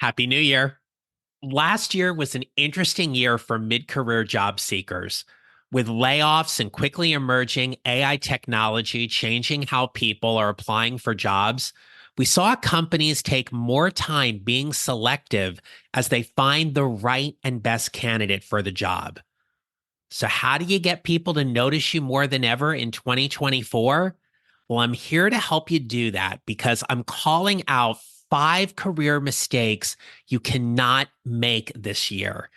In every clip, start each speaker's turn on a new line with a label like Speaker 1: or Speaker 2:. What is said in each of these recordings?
Speaker 1: Happy New Year. Last year was an interesting year for mid career job seekers. With layoffs and quickly emerging AI technology changing how people are applying for jobs, we saw companies take more time being selective as they find the right and best candidate for the job. So, how do you get people to notice you more than ever in 2024? Well, I'm here to help you do that because I'm calling out 5 career mistakes you cannot make this year.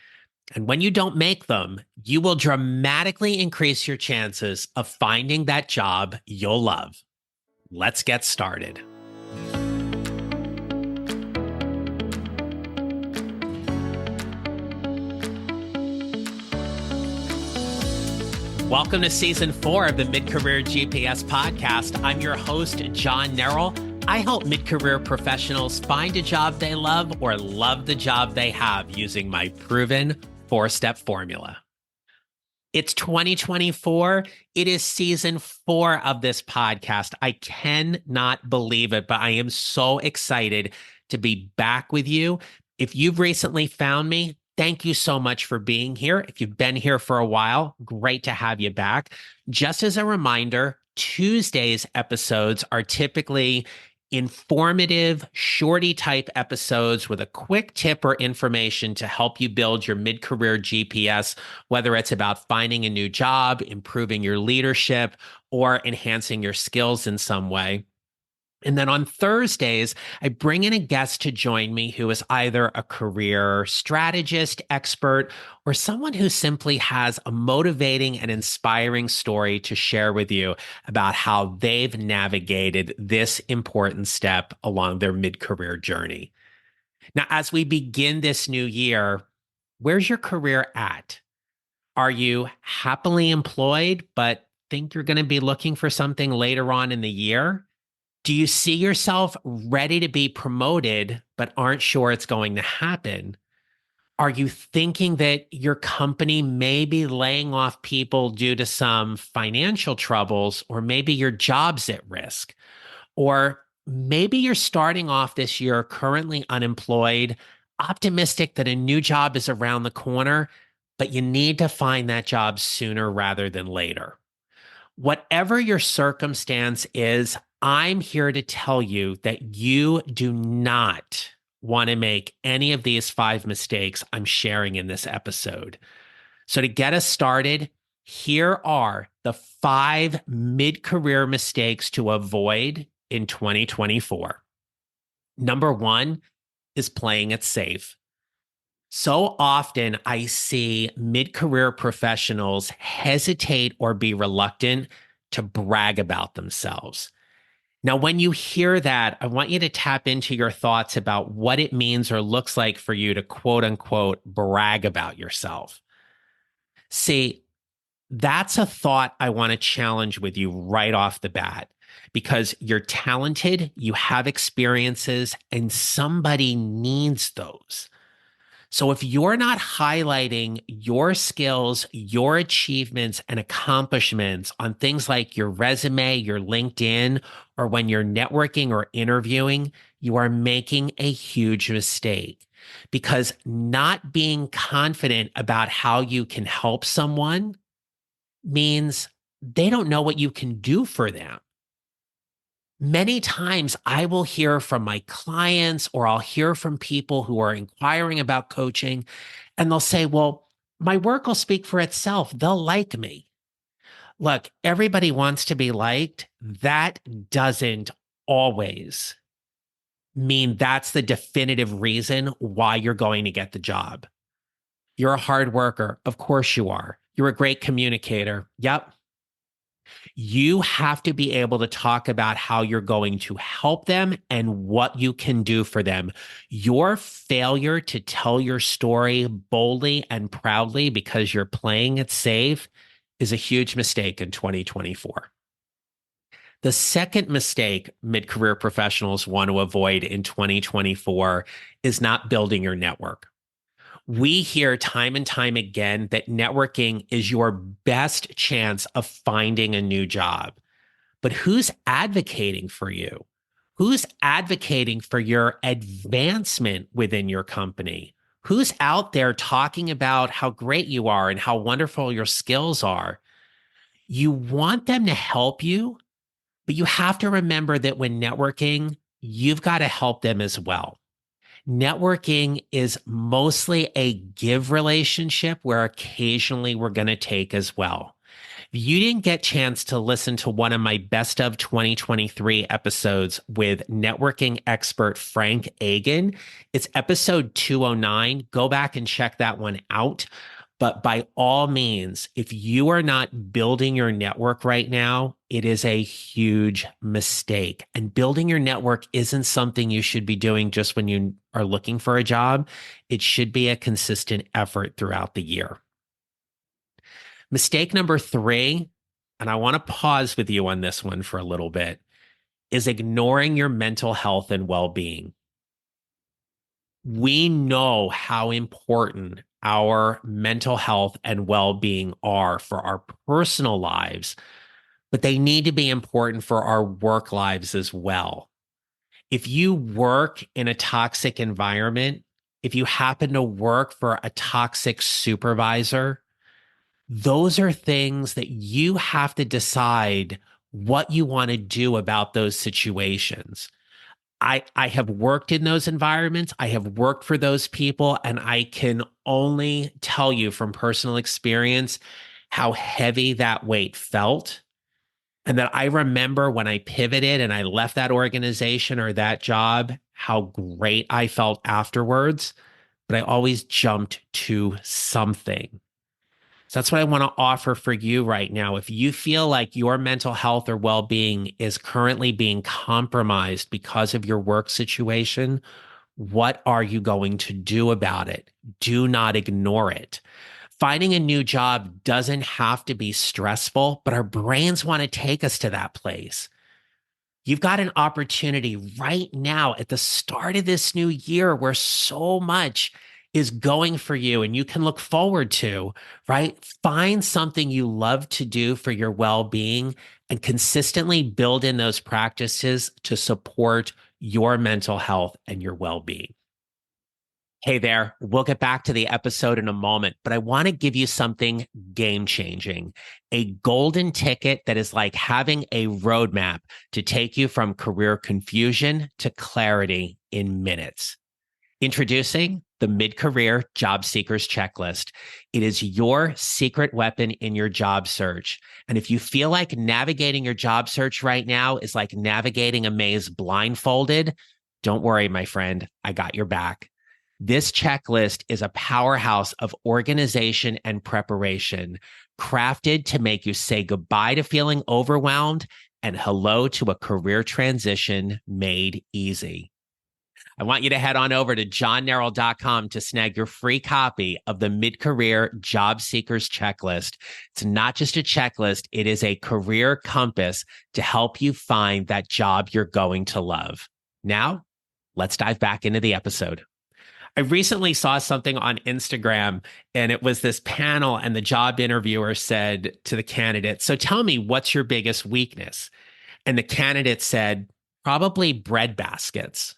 Speaker 1: And when you don't make them, you will dramatically increase your chances of finding that job you'll love. Let's get started. Welcome to season 4 of the Mid-Career GPS podcast. I'm your host, John Nerrell. I help mid-career professionals find a job they love or love the job they have using my proven 4-step formula. It's 2024. It is season 4 of this podcast. I cannot believe it, but I am so excited to be back with you. If you've recently found me, thank you so much for being here. If you've been here for a while, great to have you back. Just as a reminder, Tuesdays episodes are typically informative, shorty type episodes with a quick tip or information to help you build your mid-career GPS, whether it's about finding a new job, improving your leadership, or enhancing your skills in some way. And then on Thursdays, I bring in a guest to join me who is either a career strategist, expert, or someone who simply has a motivating and inspiring story to share with you about how they've navigated this important step along their mid-career journey. Now, as we begin this new year, where's your career at? Are you happily employed, but think you're going to be looking for something later on in the year? Do you see yourself ready to be promoted, but aren't sure it's going to happen? Are you thinking that your company may be laying off people due to some financial troubles, or maybe your job's at risk? Or maybe you're starting off this year currently unemployed, optimistic that a new job is around the corner, but you need to find that job sooner rather than later. Whatever your circumstance is, I'm here to tell you that you do not want to make any of these 5 mistakes I'm sharing in this episode. So, to get us started, here are the 5 mid-career mistakes to avoid in 2024. Number 1 is playing it safe. So often I see mid-career professionals hesitate or be reluctant to brag about themselves. Now, when you hear that, I want you to tap into your thoughts about what it means or looks like for you to quote unquote brag about yourself. See, that's a thought I want to challenge with you right off the bat because you're talented, you have experiences, and somebody needs those. So if you're not highlighting your skills, your achievements, and accomplishments on things like your resume, your LinkedIn, or when you're networking or interviewing, you are making a huge mistake because not being confident about how you can help someone means they don't know what you can do for them. Many times I will hear from my clients or I'll hear from people who are inquiring about coaching, and they'll say, well, my work will speak for itself. They'll like me. Look, everybody wants to be liked. That doesn't always mean that's the definitive reason why you're going to get the job. You're a hard worker. Of course you are. You're a great communicator. Yep. You have to be able to talk about how you're going to help them and what you can do for them. Your failure to tell your story boldly and proudly because you're playing it safe is a huge mistake in 2024. The second mistake mid-career professionals want to avoid in 2024 is not building your network. We hear time and time again that networking is your best chance of finding a new job. But who's advocating for you? Who's advocating for your advancement within your company? Who's out there talking about how great you are and how wonderful your skills are? You want them to help you, but you have to remember that when networking, you've got to help them as well. Networking is mostly a give relationship where occasionally we're going to take as well. If you didn't get a chance to listen to one of my best of 2023 episodes with networking expert Frank Agan, it's episode 209. Go back and check that one out. But by all means, if you are not building your network right now, it is a huge mistake. And building your network isn't something you should be doing just when you are looking for a job. It should be a consistent effort throughout the year. Mistake number three, and I want to pause with you on this one for a little bit, is ignoring your mental health and well being. We know how important our mental health and well being are for our personal lives, but they need to be important for our work lives as well. If you work in a toxic environment, if you happen to work for a toxic supervisor, those are things that you have to decide what you want to do about those situations. I have worked in those environments. I have worked for those people, and I can only tell you from personal experience how heavy that weight felt. And that I remember when I pivoted and I left that organization or that job, how great I felt afterwards. But I always jumped to something. So that's what I want to offer for you right now. If you feel like your mental health or well being is currently being compromised because of your work situation, what are you going to do about it? Do not ignore it. Finding a new job doesn't have to be stressful, but our brains want to take us to that place. You've got an opportunity right now at the start of this new year where so much is going for you and you can look forward to, right? Find something you love to do for your well being and consistently build in those practices to support your mental health and your well being. Hey there, we'll get back to the episode in a moment, but I want to give you something game changing, a golden ticket that is like having a roadmap to take you from career confusion to clarity in minutes. Introducing the Mid-Career Job Seekers Checklist. It is your secret weapon in your job search. And if you feel like navigating your job search right now is like navigating a maze blindfolded, don't worry, my friend, I got your back. This checklist is a powerhouse of organization and preparation, crafted to make you say goodbye to feeling overwhelmed and hello to a career transition made easy. I want you to head on over to johnneral.com to snag your free copy of the Mid-Career Job Seekers Checklist. It's not just a checklist, it is a career compass to help you find that job you're going to love. Now, let's dive back into the episode. I recently saw something on Instagram and it was this panel and the job interviewer said to the candidate, "So tell me, what's your biggest weakness?" And the candidate said, "Probably bread baskets."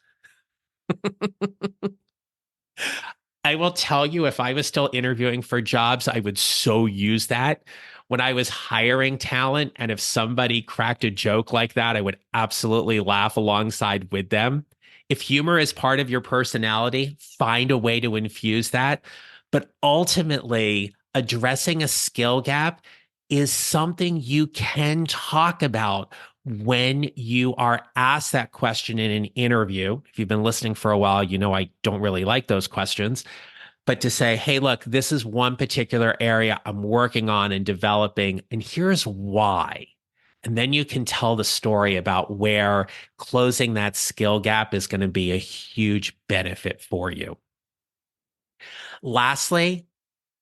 Speaker 1: I will tell you, if I was still interviewing for jobs, I would so use that. When I was hiring talent, and if somebody cracked a joke like that, I would absolutely laugh alongside with them. If humor is part of your personality, find a way to infuse that. But ultimately, addressing a skill gap is something you can talk about when you are asked that question in an interview. If you've been listening for a while, you know I don't really like those questions. But to say, hey, look, this is one particular area I'm working on and developing, and here's why. And then you can tell the story about where closing that skill gap is going to be a huge benefit for you. Lastly,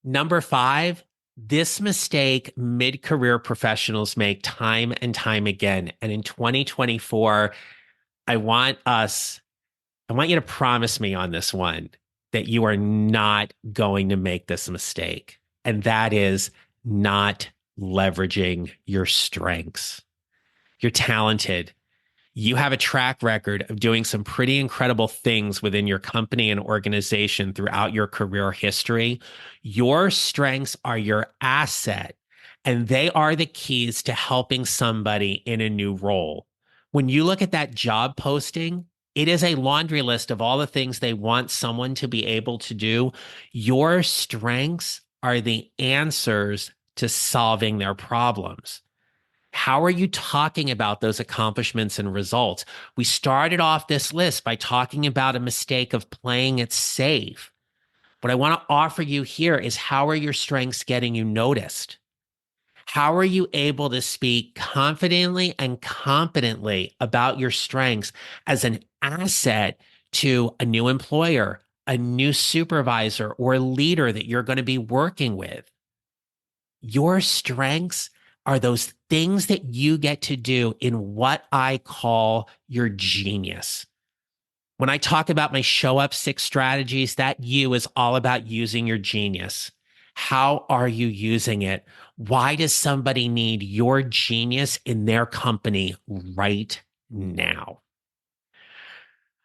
Speaker 1: number 5, this mistake mid-career professionals make time and time again. And in 2024, I want you to promise me on this one that you are not going to make this mistake. And that is not leveraging your strengths. You're talented. You have a track record of doing some pretty incredible things within your company and organization throughout your career history. Your strengths are your asset, and they are the keys to helping somebody in a new role. When you look at that job posting, it is a laundry list of all the things they want someone to be able to do. Your strengths are the answers to solving their problems. How are you talking about those accomplishments and results? We started off this list by talking about a mistake of playing it safe. What I want to offer you here is, how are your strengths getting you noticed? How are you able to speak confidently and competently about your strengths as an asset to a new employer, a new supervisor, or leader that you're going to be working with? Your strengths are those things that you get to do in what I call your genius. When I talk about my show up 6 strategies, that you is all about using your genius. How are you using it? Why does somebody need your genius in their company right now?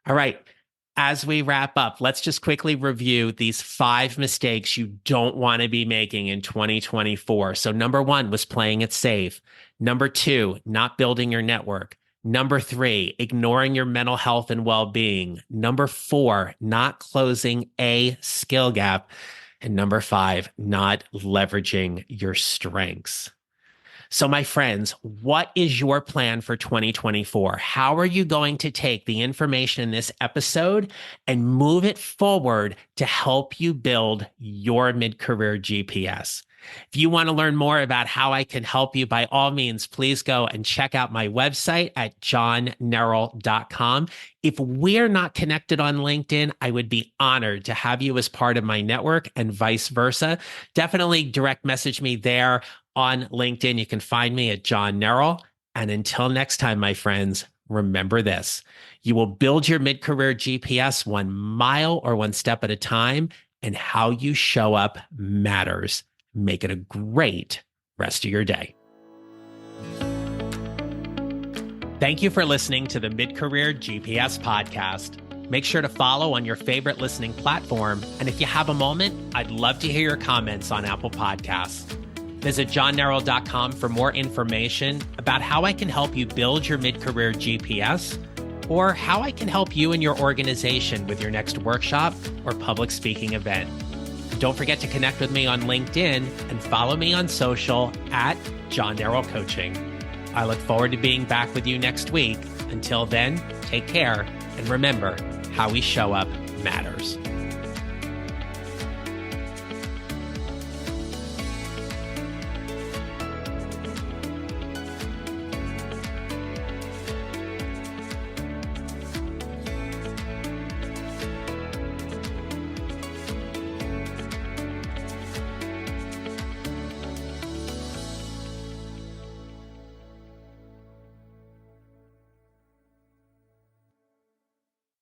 Speaker 1: All right. As we wrap up, let's just quickly review these 5 mistakes you don't want to be making in 2024. So number 1 was playing it safe. Number 2, not building your network. Number 3, ignoring your mental health and well-being. Number 4, not closing a skill gap. And number 5, not leveraging your strengths. So, my friends, what is your plan for 2024? How are you going to take the information in this episode and move it forward to help you build your mid-career GPS? If you want to learn more about how I can help you, by all means, please go and check out my website at johnneral.com. If we're not connected on LinkedIn, I would be honored to have you as part of my network, and vice versa. Definitely direct message me there on LinkedIn. You can find me at John Neral. And until next time, my friends, remember this: you will build your mid-career GPS 1 mile or 1 step at a time, and how you show up matters. Make it a great rest of your day. Thank you for listening to the Mid-Career GPS podcast. Make sure to follow on your favorite listening platform. And if you have a moment, I'd love to hear your comments on Apple Podcasts. Visit johnneral.com for more information about how I can help you build your mid-career GPS, or how I can help you and your organization with your next workshop or public speaking event. Don't forget to connect with me on LinkedIn and follow me on social at John Neral Coaching. I look forward to being back with you next week. Until then, take care, and remember, how we show up matters.